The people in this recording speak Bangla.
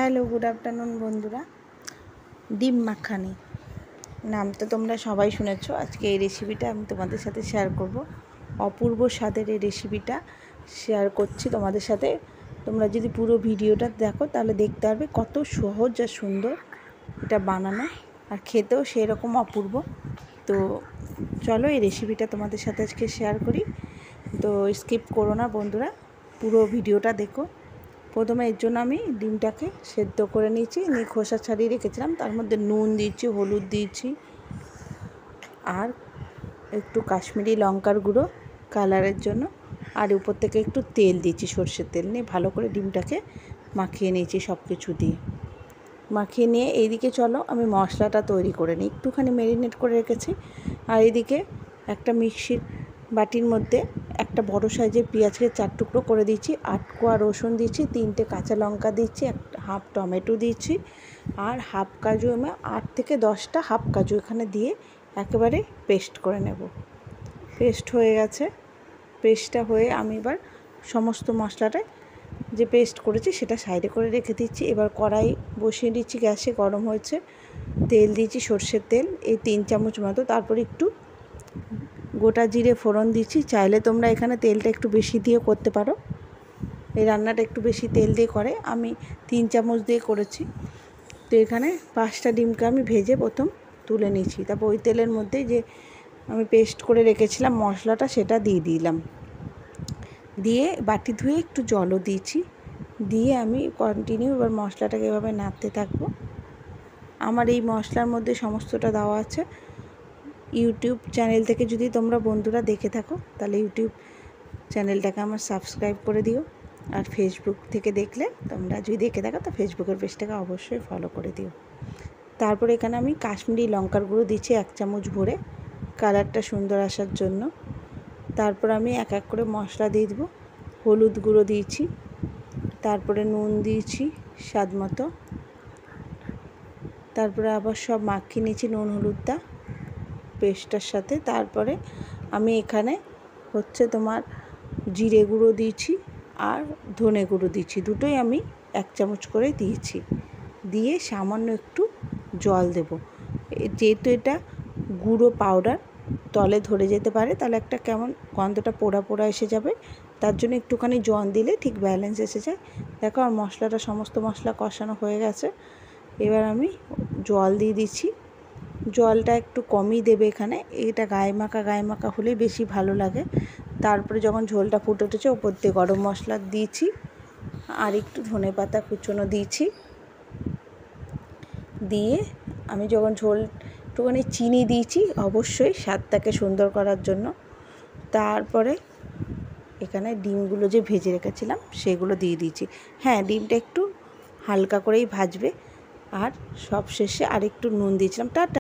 হ্যালো, গুড আফটারনুন বন্ধুরা। ডিম মাখানি নাম তো তোমরা সবাই শুনেছো। আজকে এই রেসিপিটা আমি তোমাদের সাথে শেয়ার করব। অপূর্ব স্বাদের এই রেসিপিটা শেয়ার করছি তোমাদের সাথে। তোমরা যদি পুরো ভিডিওটা দেখো তাহলে দেখতে পারবে কত সহজ আর সুন্দর এটা বানানো, আর খেতেও সেই রকম অপূর্ব। তো চলো এই রেসিপিটা তোমাদের সাথে আজকে শেয়ার করি। তো স্কিপ করো না বন্ধুরা, পুরো ভিডিওটা দেখো। প্রথমে এর জন্য আমি ডিমটাকে সেদ্ধ করে নিয়েছি, নিয়ে খোসা ছাড়িয়ে রেখেছিলাম। তার মধ্যে নুন দিয়েছি, হলুদ দিয়েছি, আর একটু কাশ্মীরি লঙ্কার গুঁড়ো কালারের জন্য, আর উপর থেকে একটু তেল দিয়েছি, সর্ষের তেল। নিয়ে ভালো করে ডিমটাকে মাখিয়ে নিয়েছি সব কিছু দিয়ে। মাখিয়ে নিয়ে এইদিকে চলো আমি মশলাটা তৈরি করে নিই। একটুখানি ম্যারিনেট করে রেখেছি। আর এইদিকে একটা মিক্সির বাটির মধ্যে একটা বড় সাইজের পেঁয়াজকে 4 টুকরো করে দিয়েছি, 8 কোয়া রসুন দিয়েছি, 3টে কাঁচা লঙ্কা দিচ্ছি, হাফ টমেটো দিচ্ছি, আর হাফ কাজু, 8 থেকে 10টা হাফ কাজু এখানে দিয়ে একেবারে পেস্ট করে নেব। পেস্ট হয়ে গেছে। পেস্টটা হয়ে আমি এবার সমস্ত মশলাটা যে পেস্ট করেছি সেটা সাইডে করে রেখে দিচ্ছি। এবার কড়াই বসিয়ে দিচ্ছি, গ্যাসে গরম হয়েছে, তেল দিয়েছি, সর্ষের তেল এই 3 চামচ মতো। তারপর একটু গোটা জিরে ফোড়ন দিচ্ছি। চাইলে তোমরা এখানে তেলটা একটু বেশি দিয়ে করতে পারো, এই রান্নাটা একটু বেশি তেল দিয়ে করে, আমি 3 চামচ দিয়ে করেছি। তো এখানে 5টা ডিমকে আমি ভেজে প্রথম তুলে নিয়েছি। তারপর ওই তেলের মধ্যে যে আমি পেস্ট করে রেখেছিলাম মশলাটা সেটা দিয়ে দিলাম। দিয়ে বাটি ধুয়ে একটু জলও দিয়েছি। দিয়ে আমি কন্টিনিউ এবার মশলাটাকে এভাবে নাড়তে থাকবো। আমার এই মশলার মধ্যে সমস্তটা দেওয়া আছে। ইউটিউব চ্যানেল থেকে যদি তোমরা বন্ধুরা দেখে থাকো তাহলে ইউটিউব চ্যানেলটাকে আমার সাবস্ক্রাইব করে দিও। আর ফেসবুক থেকে দেখলে তোমরা যদি দেখে থাকো তো ফেসবুকের পেজটাকে অবশ্যই ফলো করে দিও। তারপরে এখানে আমি কাশ্মীরি লঙ্কার গুঁড়ো দিচ্ছি 1 চামচ ভরে, কালারটা সুন্দর আসার জন্য। তারপর আমি এক এক করে মশলা দিয়ে দেবো। হলুদ গুঁড়ো দিয়েছি, তারপরে নুন দিয়েছি স্বাদ মতো, তারপরে আবার সব মাখিয়ে নিয়েছি নুন হলুদটা পেস্টটার সাথে। তারপরে আমি এখানে তোমার জিরে গুঁড়ো দিয়েছি আর ধনে গুঁড়ো দিয়েছি, দুটোই আমি 1 চামচ করে দিয়েছি। দিয়ে সামান্য একটু জল দেব, যেহেতু এটা গুঁড়ো পাউডার তলে ধরে যেতে পারে, তাহলে একটা কেমন গন্ধটা পোড়া পোড়া এসে যাবে, তার জন্য একটুখানি জল দিলে ঠিক ব্যালেন্স এসে যায়। দেখো আর মশলাটা সমস্ত মশলা কষানো হয়ে গেছে। এবার আমি জল দিয়ে দিচ্ছি। জলটা একটু কমই দেবে এখানে, এটা গায়ে মাখা হলেই বেশি ভালো লাগে। তারপরে যখন ঝোলটা ফুটে উঠেছে ওপর দিয়ে গরম মশলা দিয়েছি, আর একটু ধনেপাতা কুচনো দিয়েছি। দিয়ে আমি যখন ঝোল একটুখানি চিনি দিয়েছি অবশ্যই স্বাদটাকে সুন্দর করার জন্য। তারপরে এখানে ডিমগুলো যে ভেজে রেখেছিলাম সেগুলো দিয়ে দিয়েছি। হ্যাঁ, ডিমটা একটু হালকা করেই ভাজবে। আর সব শেষে আর একটু নুন দিয়েছিলাম। টাটা।